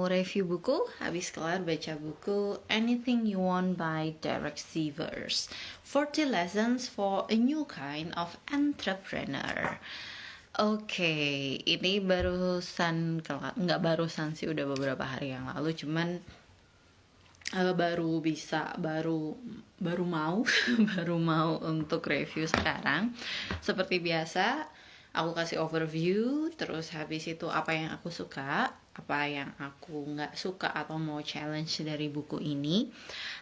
review buku, habis kelar baca buku Anything You Want by Derek Sivers, 40 Lessons for a New Kind of Entrepreneur. Oke, ini barusan, nggak barusan sih, udah beberapa hari yang lalu, cuman baru mau baru mau untuk review sekarang. Seperti biasa, aku kasih overview, terus habis itu apa yang aku suka, apa yang aku nggak suka atau mau challenge dari buku ini.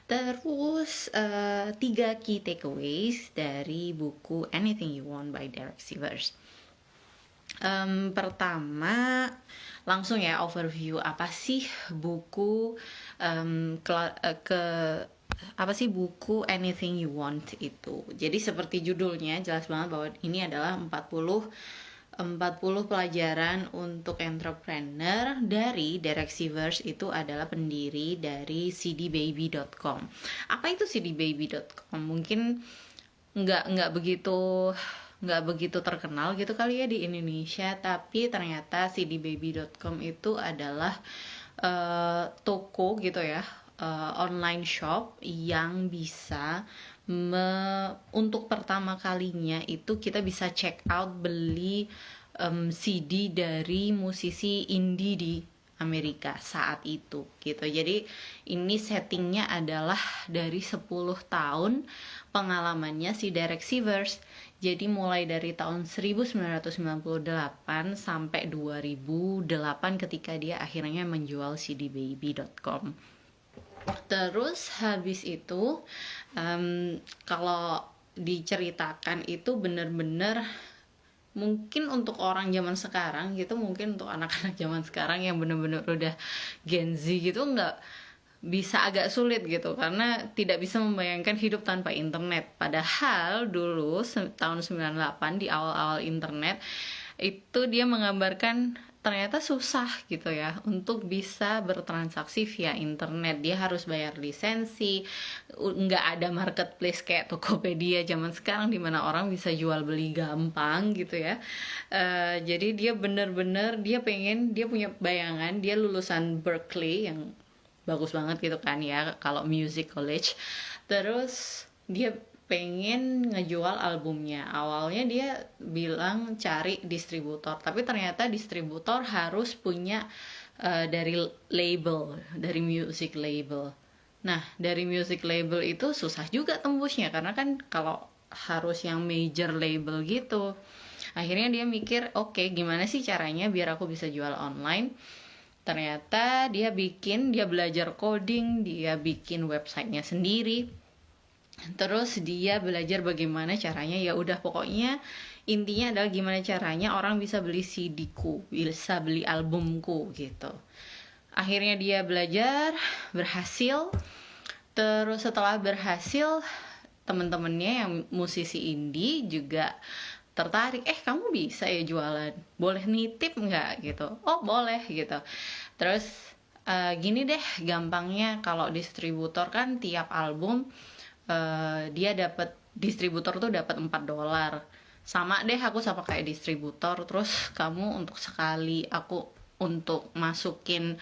Terus 3 key takeaways dari buku Anything You Want by Derek Sivers. Pertama, langsung ya overview apa sih buku apa sih buku Anything You Want itu. Jadi seperti judulnya jelas banget bahwa ini adalah 40 pelajaran untuk entrepreneur dari Derek Sivers. Itu adalah pendiri dari cdbaby.com. Apa itu cdbaby.com? Mungkin nggak begitu terkenal gitu kali ya di Indonesia, tapi ternyata cdbaby.com itu adalah toko gitu ya, online shop yang bisa untuk pertama kalinya itu kita bisa check out beli CD dari musisi indie di Amerika saat itu gitu. Jadi ini settingnya adalah dari 10 tahun pengalamannya si Derek Sivers. Jadi mulai dari tahun 1998 sampai 2008 ketika dia akhirnya menjual cdbaby.com. Terus habis itu kalau diceritakan itu bener-bener mungkin untuk orang zaman sekarang gitu, mungkin untuk anak-anak zaman sekarang yang bener-bener udah Gen Z gitu nggak bisa, agak sulit gitu karena tidak bisa membayangkan hidup tanpa internet. Padahal dulu tahun 98 di awal-awal internet itu dia menggambarkan ternyata susah gitu ya untuk bisa bertransaksi via internet. Dia harus bayar lisensi, nggak ada marketplace kayak Tokopedia zaman sekarang di mana orang bisa jual beli gampang gitu ya. Jadi dia bener-bener dia punya bayangan, dia lulusan Berkeley yang bagus banget gitu kan ya kalau music college. Terus dia pengen ngejual albumnya. Awalnya dia bilang cari distributor, tapi ternyata distributor harus punya dari label, dari music label. Nah, dari music label itu susah juga tembusnya karena kan kalau harus yang major label gitu. Akhirnya dia mikir, oke, gimana sih caranya biar aku bisa jual online? Ternyata dia belajar coding, dia bikin websitenya sendiri. Terus dia belajar bagaimana caranya, ya udah pokoknya intinya adalah gimana caranya orang bisa beli CD-ku, bisa beli albumku gitu. Akhirnya dia belajar, berhasil. Terus setelah berhasil, temen-temennya yang musisi indie juga tertarik, kamu bisa ya jualan, boleh nitip nggak gitu. Oh boleh gitu. Terus gini deh gampangnya, kalau distributor kan tiap album dia dapat, distributor tuh dapat $4. Sama deh aku sama kayak distributor. Terus kamu untuk sekali aku untuk masukin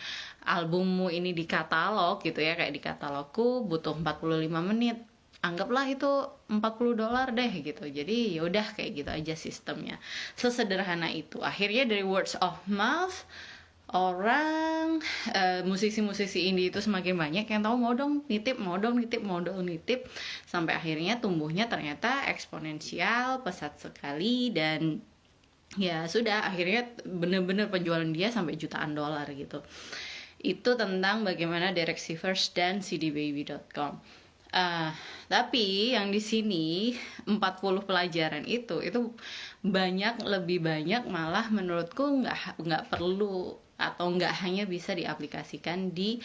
albummu ini di katalog gitu ya, kayak di katalogku butuh 45 menit. Anggaplah itu $40 deh gitu. Jadi yaudah kayak gitu aja sistemnya. Sesederhana itu. Akhirnya dari words of mouth, orang musisi-musisi indie itu semakin banyak yang tahu, mau dong nitip sampai akhirnya tumbuhnya ternyata eksponensial, pesat sekali, dan ya sudah akhirnya bener-bener penjualan dia sampai jutaan dolar gitu. Itu tentang bagaimana Derek Sivers dan cdbaby.com. Tapi yang di sini 40 pelajaran itu lebih banyak malah menurutku nggak perlu atau nggak hanya bisa diaplikasikan di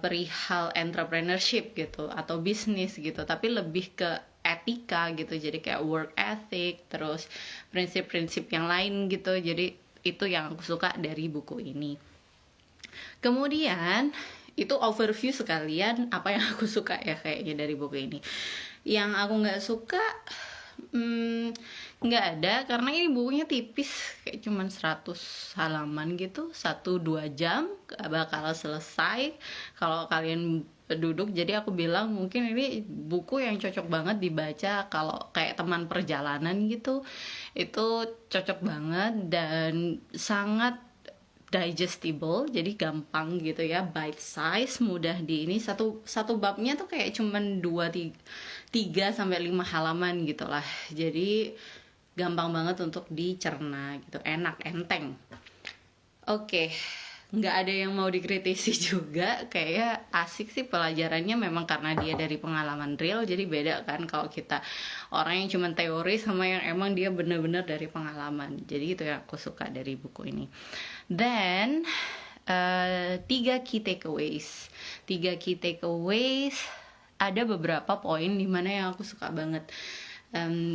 perihal entrepreneurship gitu atau bisnis gitu, tapi lebih ke etika gitu. Jadi kayak work ethic, terus prinsip-prinsip yang lain gitu. Jadi itu yang aku suka dari buku ini. Kemudian itu overview sekalian apa yang aku suka ya kayaknya dari buku ini. Yang aku nggak suka Nggak ada, karena ini bukunya tipis, kayak cuman 100 halaman gitu, 1-2 jam gak bakal selesai kalau kalian duduk. Jadi aku bilang mungkin ini buku yang cocok banget dibaca kalau kayak teman perjalanan gitu. Itu cocok banget dan sangat digestible, jadi gampang gitu ya, bite size, mudah di ini. Satu babnya tuh kayak cuman 3 sampai 5 halaman gitu lah, jadi gampang banget untuk dicerna gitu, enak, enteng. Oke, nggak ada yang mau dikritisi juga, kayak asik sih pelajarannya, memang karena dia dari pengalaman real, jadi beda kan kalau kita orang yang cuma teori sama yang emang dia bener-bener dari pengalaman. Jadi itu yang aku suka dari buku ini. Then 3 key takeaways, ada beberapa poin dimana yang aku suka banget.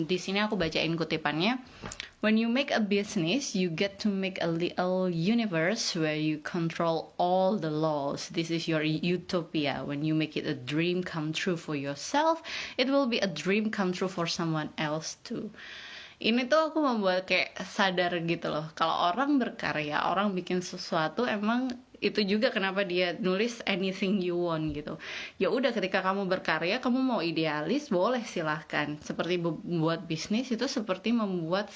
Di sini aku bacain kutipannya. When you make a business, you get to make a little universe where you control all the laws. This is your utopia. When you make it a dream come true for yourself, it will be a dream come true for someone else too. Ini tuh aku membuat kayak sadar gitu loh, kalau orang berkarya, orang bikin sesuatu, emang itu juga kenapa dia nulis anything you want gitu. Ya udah, ketika kamu berkarya, kamu mau idealis, boleh, silahkan. Seperti membuat bisnis itu seperti membuat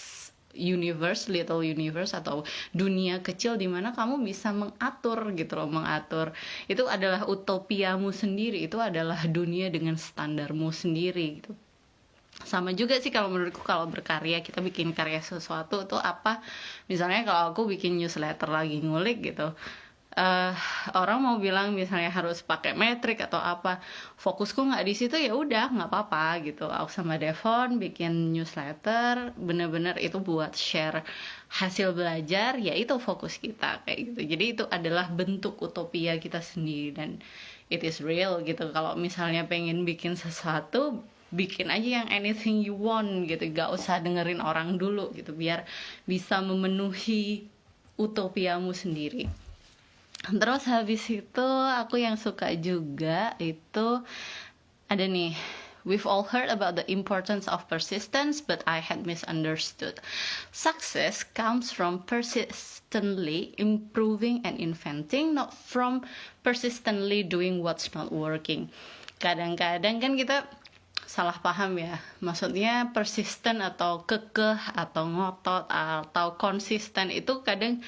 little universe atau dunia kecil di mana kamu bisa mengatur gitu loh, mengatur. Itu adalah utopiamu sendiri, itu adalah dunia dengan standarmu sendiri gitu. Sama juga sih kalau menurutku, kalau berkarya, kita bikin karya sesuatu tuh apa, misalnya kalau aku bikin newsletter lagi ngulik gitu, orang mau bilang misalnya harus pakai metrik atau apa, fokusku nggak di situ, ya udah nggak apa-apa gitu. Aku sama Devon bikin newsletter bener-bener itu buat share hasil belajar, ya itu fokus kita kayak gitu. Jadi itu adalah bentuk utopia kita sendiri dan it is real gitu. Kalau misalnya pengen bikin sesuatu, bikin aja yang anything you want gitu, gak usah dengerin orang dulu gitu, biar bisa memenuhi utopiamu sendiri. Terus habis itu aku yang suka juga itu ada nih, we've all heard about the importance of persistence, but I had misunderstood. Success comes from persistently improving and inventing, not from persistently doing what's not working. Kadang-kadang kan kita salah paham ya, maksudnya persisten atau kekeh atau ngotot atau konsisten itu kadang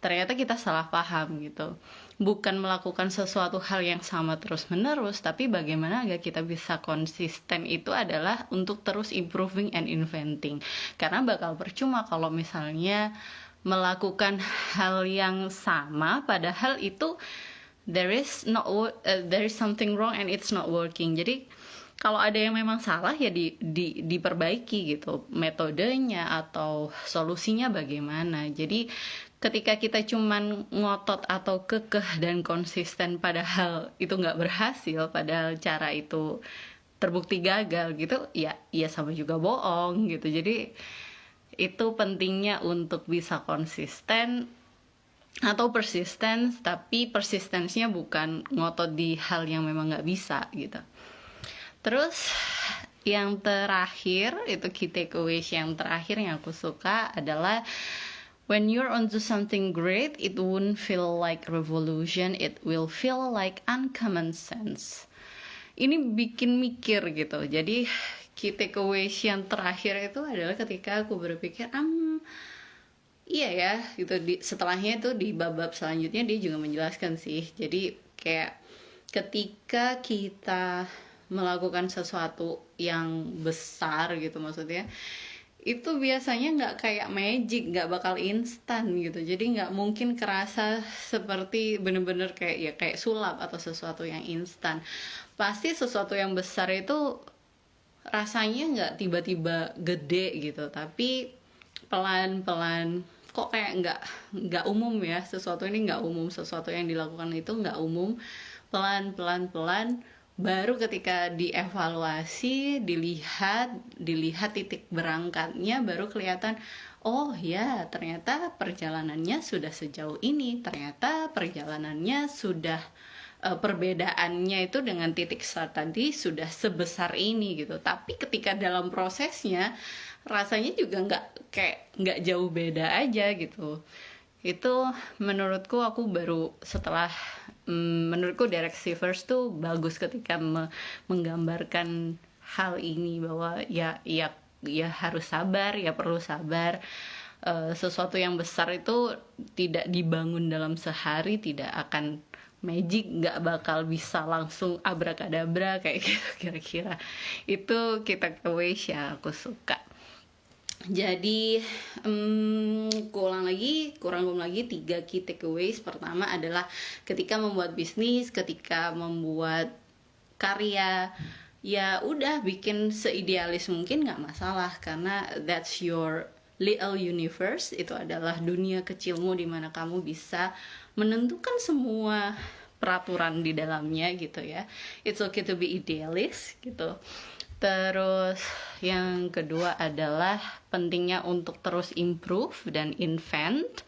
ternyata kita salah paham gitu. Bukan melakukan sesuatu hal yang sama terus menerus, tapi bagaimana agar kita bisa konsisten itu adalah untuk terus improving and inventing. Karena bakal percuma kalau misalnya melakukan hal yang sama padahal itu there is something wrong and it's not working. Jadi kalau ada yang memang salah ya diperbaiki gitu, metodenya atau solusinya bagaimana. Jadi ketika kita cuman ngotot atau kekeh dan konsisten padahal itu nggak berhasil, padahal cara itu terbukti gagal gitu, ya sama juga bohong gitu. Jadi itu pentingnya untuk bisa konsisten atau persistence, tapi persistensinya bukan ngotot di hal yang memang nggak bisa gitu. Terus yang terakhir, itu key takeaways yang terakhir yang aku suka adalah when you're onto something great, it won't feel like revolution, it will feel like uncommon sense. Ini bikin mikir gitu. Jadi key takeaways yang terakhir itu adalah ketika aku berpikir, iya ya gitu. Setelahnya itu di bab-bab selanjutnya dia juga menjelaskan sih. Jadi kayak ketika kita melakukan sesuatu yang besar gitu, maksudnya itu biasanya nggak kayak magic, nggak bakal instan gitu. Jadi nggak mungkin kerasa seperti bener-bener kayak sulap atau sesuatu yang instan. Pasti sesuatu yang besar itu rasanya nggak tiba-tiba gede gitu, tapi pelan-pelan. Kok kayak nggak umum ya, sesuatu ini nggak umum, sesuatu yang dilakukan itu nggak umum, pelan-pelan baru ketika dievaluasi, dilihat titik berangkatnya, baru kelihatan, oh ya ternyata perjalanannya sudah sejauh ini, ternyata perjalanannya sudah perbedaannya itu dengan titik start tadi sudah sebesar ini gitu. Tapi ketika dalam prosesnya rasanya juga nggak jauh beda aja gitu. Itu menurutku aku baru setelah menurutku Derek Sivers tuh bagus ketika menggambarkan hal ini, bahwa ya harus sabar, ya perlu sabar. Sesuatu yang besar itu tidak dibangun dalam sehari, tidak akan magic, nggak bakal bisa langsung abrakadabra kayak gitu kira-kira. Itu key takeaways yang aku suka. Jadi kurang lagi 3 key takeaways. Pertama adalah ketika membuat bisnis, ketika membuat karya, ya udah bikin seidealis mungkin, nggak masalah, karena that's your little universe. Itu adalah dunia kecilmu di mana kamu bisa menentukan semua peraturan di dalamnya gitu ya. It's okay to be idealist gitu. Terus yang kedua adalah pentingnya untuk terus improve dan invent.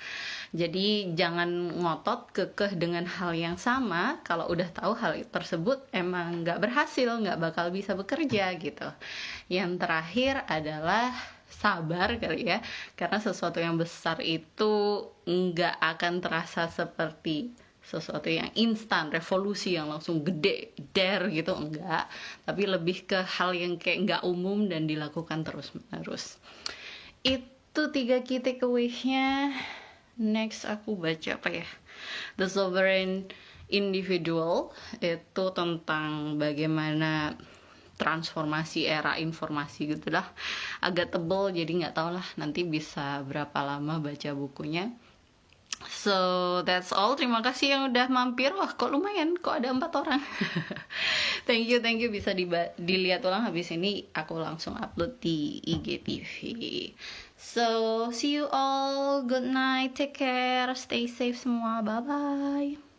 Jadi jangan ngotot kekeh dengan hal yang sama kalau udah tahu hal tersebut emang nggak berhasil, nggak bakal bisa bekerja gitu. Yang terakhir adalah sabar kali ya, karena sesuatu yang besar itu nggak akan terasa seperti sesuatu yang instan, revolusi yang langsung gede, gitu, enggak. Tapi lebih ke hal yang kayak nggak umum dan dilakukan terus-menerus. Itu 3 key takeaways-nya. Next aku baca apa ya? The Sovereign Individual, itu tentang bagaimana transformasi era informasi gitu lah. Agak tebel jadi nggak tau lah nanti bisa berapa lama baca bukunya. So that's all. Terima kasih yang udah mampir. Wah kok lumayan, kok ada 4 orang. Thank you bisa dilihat ulang habis ini. Aku langsung upload di IGTV. So see you all, good night, take care, stay safe semua, bye bye.